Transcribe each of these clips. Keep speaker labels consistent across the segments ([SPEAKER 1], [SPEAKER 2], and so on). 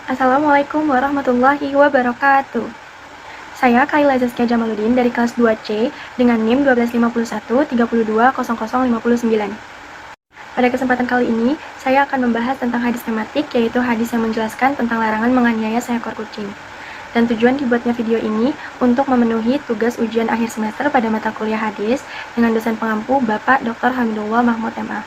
[SPEAKER 1] Assalamualaikum warahmatullahi wabarakatuh. Saya Kaila Zaskia Jamaluddin dari kelas 2C dengan NIM 1251 32 00 59. Pada kesempatan kali ini, saya akan membahas tentang hadis tematik, yaitu hadis yang menjelaskan tentang larangan menganiaya seekor kucing. Dan tujuan dibuatnya video ini untuk memenuhi tugas ujian akhir semester pada mata kuliah hadis dengan dosen pengampu Bapak Dr. Hamidullah Mahmud MA.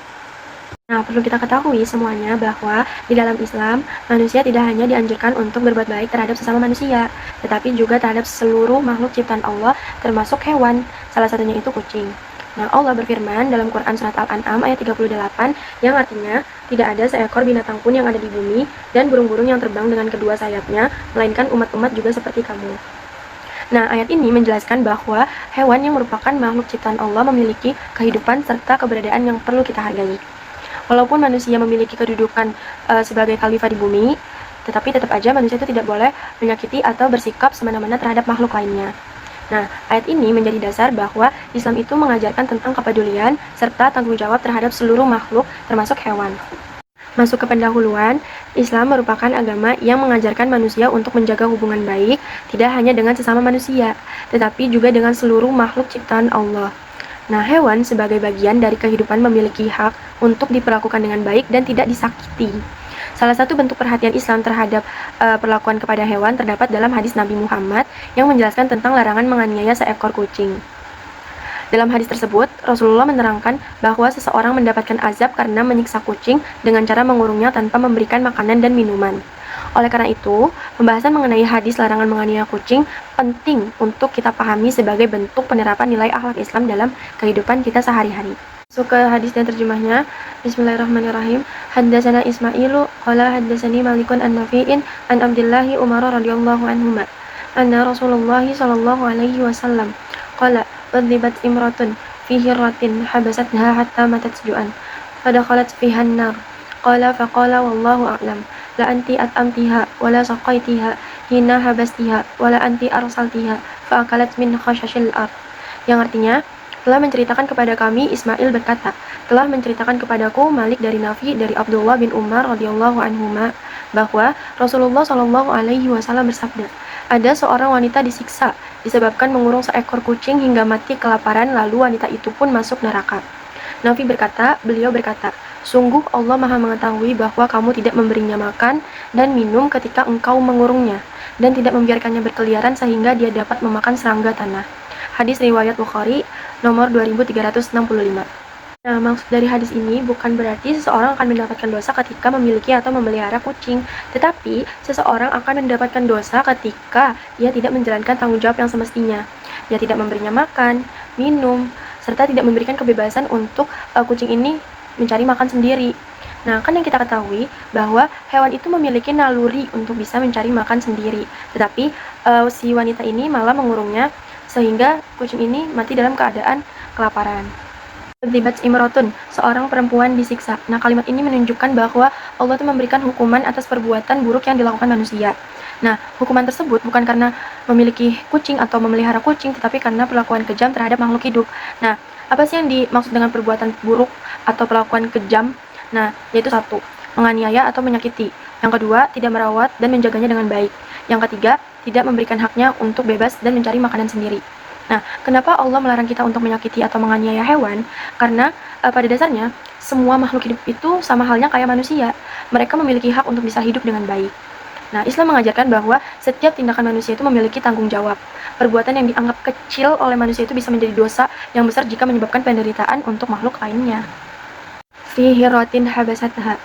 [SPEAKER 1] Nah, perlu kita ketahui semuanya bahwa di dalam Islam, manusia tidak hanya dianjurkan untuk berbuat baik terhadap sesama manusia, tetapi juga terhadap seluruh makhluk ciptaan Allah, termasuk hewan, salah satunya itu kucing. Nah, Allah berfirman dalam Quran Surat Al-An'am ayat 38, yang artinya, tidak ada seekor binatang pun yang ada di bumi, dan burung-burung yang terbang dengan kedua sayapnya, melainkan umat-umat juga seperti kamu. Nah, ayat ini menjelaskan bahwa hewan yang merupakan makhluk ciptaan Allah memiliki kehidupan serta keberadaan yang perlu kita hargai. Walaupun manusia memiliki kedudukan sebagai khalifah di bumi, tetapi tetap aja manusia itu tidak boleh menyakiti atau bersikap semena-mena terhadap makhluk lainnya. Nah, ayat ini menjadi dasar bahwa Islam itu mengajarkan tentang kepedulian serta tanggung jawab terhadap seluruh makhluk, termasuk hewan. Masuk ke pendahuluan, Islam merupakan agama yang mengajarkan manusia untuk menjaga hubungan baik, tidak hanya dengan sesama manusia, tetapi juga dengan seluruh makhluk ciptaan Allah. Nah, hewan sebagai bagian dari kehidupan memiliki hak untuk diperlakukan dengan baik dan tidak disakiti. Salah satu bentuk perhatian Islam terhadap perlakuan kepada hewan terdapat dalam hadis Nabi Muhammad yang menjelaskan tentang larangan menganiaya seekor kucing. Dalam hadis tersebut, Rasulullah menerangkan bahwa seseorang mendapatkan azab karena menyiksa kucing dengan cara mengurungnya tanpa memberikan makanan dan minuman. Oleh karena itu, pembahasan mengenai hadis larangan menganiaya kucing penting untuk kita pahami sebagai bentuk penerapan nilai akhlak Islam dalam kehidupan kita sehari-hari. Masuk ke hadis dan terjemahnya. Bismillahirrahmanirrahim. Haddatsana Ismailu qala haddatsani Malikun an Nafi'in an Abdillahi Umar radhiyallahu anhuma anna Rasulullah sallallahu alaihi wasallam qala udhibat imratun fi hirratin habasatha hatta matat ju'an fadakhalat fiha an-nar qala faqala wallahu a'lam la anti at'amtiha wala saqaitiha hina habastiha wala anti arsaltiha fa akalat min khashashil ard, yang artinya telah menceritakan kepada kami Ismail berkata, telah menceritakan kepadaku Malik dari Nafi dari Abdullah bin Umar radhiyallahu anhuma bahwa Rasulullah shallallahu alaihi wasallam bersabda, ada seorang wanita disiksa disebabkan mengurung seekor kucing hingga mati kelaparan, lalu wanita itu pun masuk neraka. Nafi berkata, beliau berkata, sungguh Allah maha mengetahui bahwa kamu tidak memberinya makan dan minum ketika engkau mengurungnya, dan tidak membiarkannya berkeliaran sehingga dia dapat memakan serangga tanah. Hadis riwayat Bukhari nomor 2365. Nah, maksud dari hadis ini bukan berarti seseorang akan mendapatkan dosa ketika memiliki atau memelihara kucing, tetapi seseorang akan mendapatkan dosa ketika ia tidak menjalankan tanggung jawab yang semestinya. Dia tidak memberinya makan, minum, serta tidak memberikan kebebasan untuk kucing ini mencari makan sendiri. Nah, kan yang kita ketahui bahwa hewan itu memiliki naluri untuk bisa mencari makan sendiri, tetapi si wanita ini malah mengurungnya sehingga kucing ini mati dalam keadaan kelaparan. Terlibat imrotun, seorang perempuan disiksa. Nah, kalimat ini menunjukkan bahwa Allah itu memberikan hukuman atas perbuatan buruk yang dilakukan manusia. Nah, hukuman tersebut bukan karena memiliki kucing atau memelihara kucing, tetapi karena perlakuan kejam terhadap makhluk hidup. Nah, apa sih yang dimaksud dengan perbuatan buruk atau perlakuan kejam? Nah, yaitu satu, menganiaya atau menyakiti. Yang kedua, tidak merawat dan menjaganya dengan baik. Yang ketiga, tidak memberikan haknya untuk bebas dan mencari makanan sendiri. Nah, kenapa Allah melarang kita untuk menyakiti atau menganiaya hewan? Karena pada dasarnya, semua makhluk hidup itu sama halnya kayak manusia. Mereka memiliki hak untuk bisa hidup dengan baik. Nah, Islam mengajarkan bahwa setiap tindakan manusia itu memiliki tanggung jawab. Perbuatan yang dianggap kecil oleh manusia itu bisa menjadi dosa yang besar jika menyebabkan penderitaan untuk makhluk lainnya. Fi hiratin habasatha,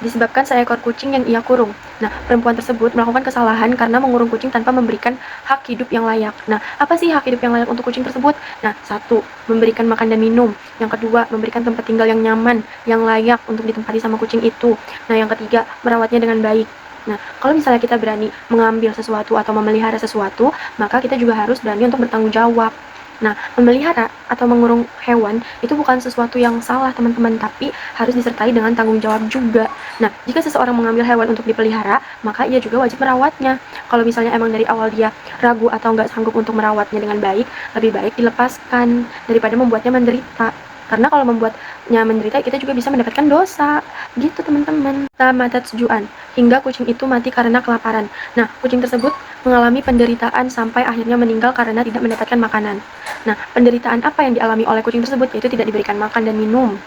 [SPEAKER 1] disebabkan seekor kucing yang ia kurung. Nah, perempuan tersebut melakukan kesalahan karena mengurung kucing tanpa memberikan hak hidup yang layak. Nah, apa sih hak hidup yang layak untuk kucing tersebut? Nah, satu, memberikan makan dan minum. Yang kedua, memberikan tempat tinggal yang nyaman, yang layak untuk ditempati sama kucing itu. Nah, yang ketiga, merawatnya dengan baik. Nah, kalau misalnya kita berani mengambil sesuatu atau memelihara sesuatu, maka kita juga harus berani untuk bertanggung jawab. Nah, memelihara atau mengurung hewan itu bukan sesuatu yang salah, teman-teman, tapi harus disertai dengan tanggung jawab juga. Nah, jika seseorang mengambil hewan untuk dipelihara, maka ia juga wajib merawatnya. Kalau misalnya emang dari awal dia ragu atau nggak sanggup untuk merawatnya dengan baik, lebih baik dilepaskan daripada membuatnya menderita. Karena kalau membuatnya menderita, kita juga bisa mendapatkan dosa. Gitu teman-teman. Tamatat juan, hingga kucing itu mati karena kelaparan. Nah, kucing tersebut mengalami penderitaan sampai akhirnya meninggal karena tidak mendapatkan makanan. Nah, penderitaan apa yang dialami oleh kucing tersebut? Yaitu tidak diberikan makan dan minum,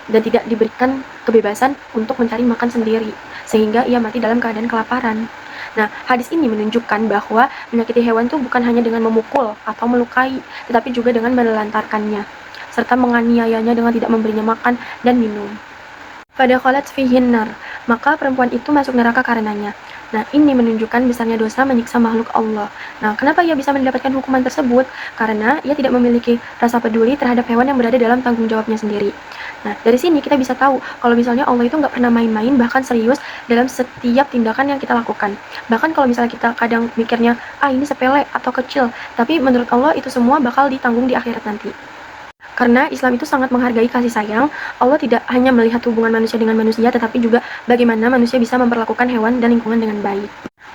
[SPEAKER 1] dan tidak diberikan kebebasan untuk mencari makan sendiri, sehingga ia mati dalam keadaan kelaparan. Nah, hadis ini menunjukkan bahwa menyakiti hewan itu bukan hanya dengan memukul atau melukai, tetapi juga dengan menelantarkannya, serta menganiayanya dengan tidak memberinya makan dan minum. Pada kholat fihin nar, maka perempuan itu masuk neraka karenanya. Nah, ini menunjukkan besarnya dosa menyiksa makhluk Allah. Nah, kenapa ia bisa mendapatkan hukuman tersebut? Karena ia tidak memiliki rasa peduli terhadap hewan yang berada dalam tanggung jawabnya sendiri. Nah, dari sini kita bisa tahu kalau misalnya Allah itu nggak pernah main-main, bahkan serius dalam setiap tindakan yang kita lakukan. Bahkan kalau misalnya kita kadang mikirnya, ini sepele atau kecil, tapi menurut Allah itu semua bakal ditanggung di akhirat nanti. Karena Islam itu sangat menghargai kasih sayang, Allah tidak hanya melihat hubungan manusia dengan manusia, tetapi juga bagaimana manusia bisa memperlakukan hewan dan lingkungan dengan baik.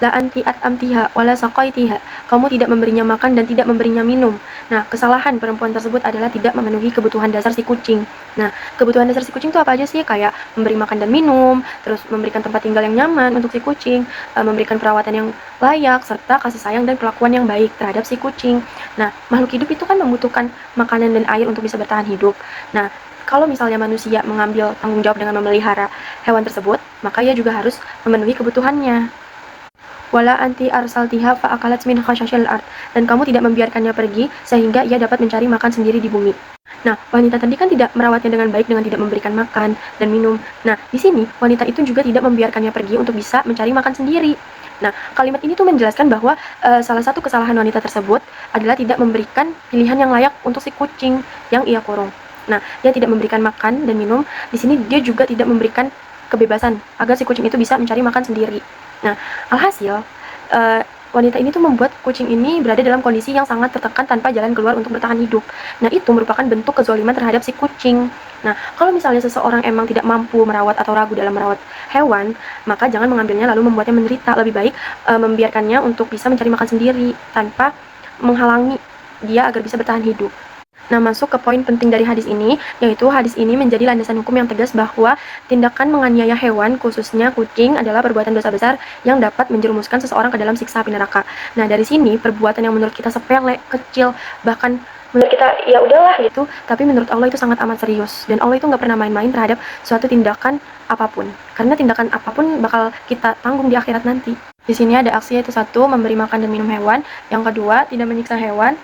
[SPEAKER 1] La anti amtiha wala saqaitiha. Kamu tidak memberinya makan dan tidak memberinya minum. Nah, kesalahan perempuan tersebut adalah tidak memenuhi kebutuhan dasar si kucing. Nah, kebutuhan dasar si kucing itu apa aja sih? Kayak memberi makan dan minum, terus memberikan tempat tinggal yang nyaman untuk si kucing, memberikan perawatan yang layak, serta kasih sayang dan perlakuan yang baik terhadap si kucing. Nah, makhluk hidup itu kan membutuhkan makanan dan air untuk bisa bertahan hidup. Nah, kalau misalnya manusia mengambil tanggung jawab dengan memelihara hewan tersebut, maka ia juga harus memenuhi kebutuhannya. Wala anti arsaltiha fa'akalat min khashashil ard, dan kamu tidak membiarkannya pergi sehingga ia dapat mencari makan sendiri di bumi. Nah, wanita tadi kan tidak merawatnya dengan baik dengan tidak memberikan makan dan minum. Nah, di sini wanita itu juga tidak membiarkannya pergi untuk bisa mencari makan sendiri. Nah, kalimat ini tuh menjelaskan bahwa salah satu kesalahan wanita tersebut adalah tidak memberikan pilihan yang layak untuk si kucing yang ia kurung. Nah, dia tidak memberikan makan dan minum. Di sini dia juga tidak memberikan kebebasan agar si kucing itu bisa mencari makan sendiri. Nah, alhasil wanita ini tuh membuat kucing ini berada dalam kondisi yang sangat tertekan tanpa jalan keluar untuk bertahan hidup. Nah, itu merupakan bentuk kezaliman terhadap si kucing. Nah, kalau misalnya seseorang emang tidak mampu merawat atau ragu dalam merawat hewan, maka jangan mengambilnya lalu membuatnya menderita. Lebih baik membiarkannya untuk bisa mencari makan sendiri tanpa menghalangi dia agar bisa bertahan hidup. Nah, masuk ke poin penting dari hadis ini, yaitu hadis ini menjadi landasan hukum yang tegas bahwa tindakan menganiaya hewan, khususnya kucing, adalah perbuatan dosa besar yang dapat menjerumuskan seseorang ke dalam siksa api neraka. Nah, dari sini perbuatan yang menurut kita sepele, kecil, bahkan menurut kita ya udahlah gitu, tapi menurut Allah itu sangat amat serius, dan Allah itu nggak pernah main-main terhadap suatu tindakan apapun, karena tindakan apapun bakal kita tanggung di akhirat nanti. Di sini ada aksi, yaitu satu, memberi makan dan minum hewan; yang kedua, tidak menyiksa hewan,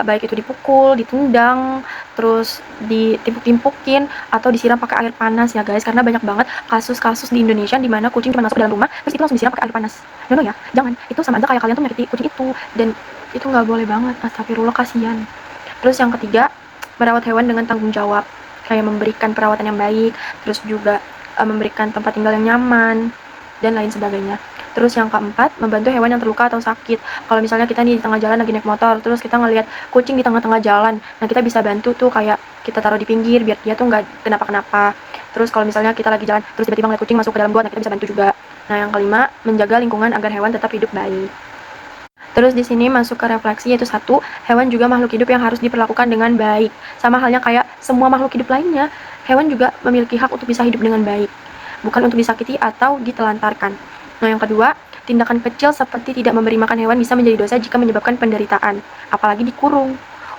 [SPEAKER 1] baik itu dipukul, ditendang, terus ditimpuk-timpukin, atau disiram pakai air panas ya guys, karena banyak banget kasus-kasus di Indonesia di mana kucing cuma masuk ke dalam rumah terus itu langsung disiram pakai air panas. No ya, jangan, itu sama aja kayak kalian tuh menyakiti kucing itu, dan itu nggak boleh banget. Astagfirullah, kasihan. Terus yang ketiga, merawat hewan dengan tanggung jawab, kayak memberikan perawatan yang baik, terus juga memberikan tempat tinggal yang nyaman dan lain sebagainya. Terus yang keempat, membantu hewan yang terluka atau sakit. Kalau misalnya kita di tengah jalan lagi naik motor, terus kita ngelihat kucing di tengah-tengah jalan, nah kita bisa bantu tuh, kayak kita taruh di pinggir biar dia tuh nggak kenapa-kenapa. Terus kalau misalnya kita lagi jalan, terus tiba-tiba ngeliat kucing masuk ke dalam got, nah kita bisa bantu juga. Nah, yang kelima, menjaga lingkungan agar hewan tetap hidup baik. Terus di sini masuk ke refleksi, yaitu satu, hewan juga makhluk hidup yang harus diperlakukan dengan baik. Sama halnya kayak semua makhluk hidup lainnya, hewan juga memiliki hak untuk bisa hidup dengan baik, bukan untuk disakiti atau ditelantarkan. Nah, yang kedua, tindakan kecil seperti tidak memberi makan hewan bisa menjadi dosa jika menyebabkan penderitaan, apalagi dikurung.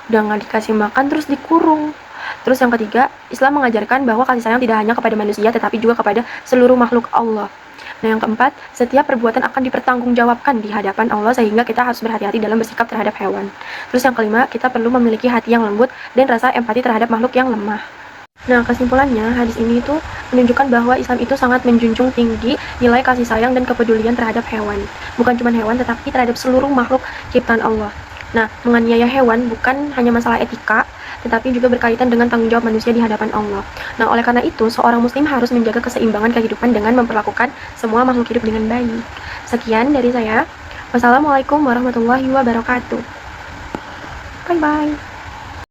[SPEAKER 1] Udah nggak dikasih makan terus dikurung. Terus yang ketiga, Islam mengajarkan bahwa kasih sayang tidak hanya kepada manusia tetapi juga kepada seluruh makhluk Allah. Nah, yang keempat, setiap perbuatan akan dipertanggungjawabkan di hadapan Allah, sehingga kita harus berhati-hati dalam bersikap terhadap hewan. Terus yang kelima, kita perlu memiliki hati yang lembut dan rasa empati terhadap makhluk yang lemah. Nah, kesimpulannya, hadis ini itu menunjukkan bahwa Islam itu sangat menjunjung tinggi nilai kasih sayang dan kepedulian terhadap hewan. Bukan cuma hewan, tetapi terhadap seluruh makhluk ciptaan Allah. Nah, menganiaya hewan bukan hanya masalah etika, tetapi juga berkaitan dengan tanggung jawab manusia di hadapan Allah. Nah, oleh karena itu, seorang muslim harus menjaga keseimbangan kehidupan dengan memperlakukan semua makhluk hidup dengan baik. Sekian dari saya. Wassalamualaikum warahmatullahi wabarakatuh. Bye-bye.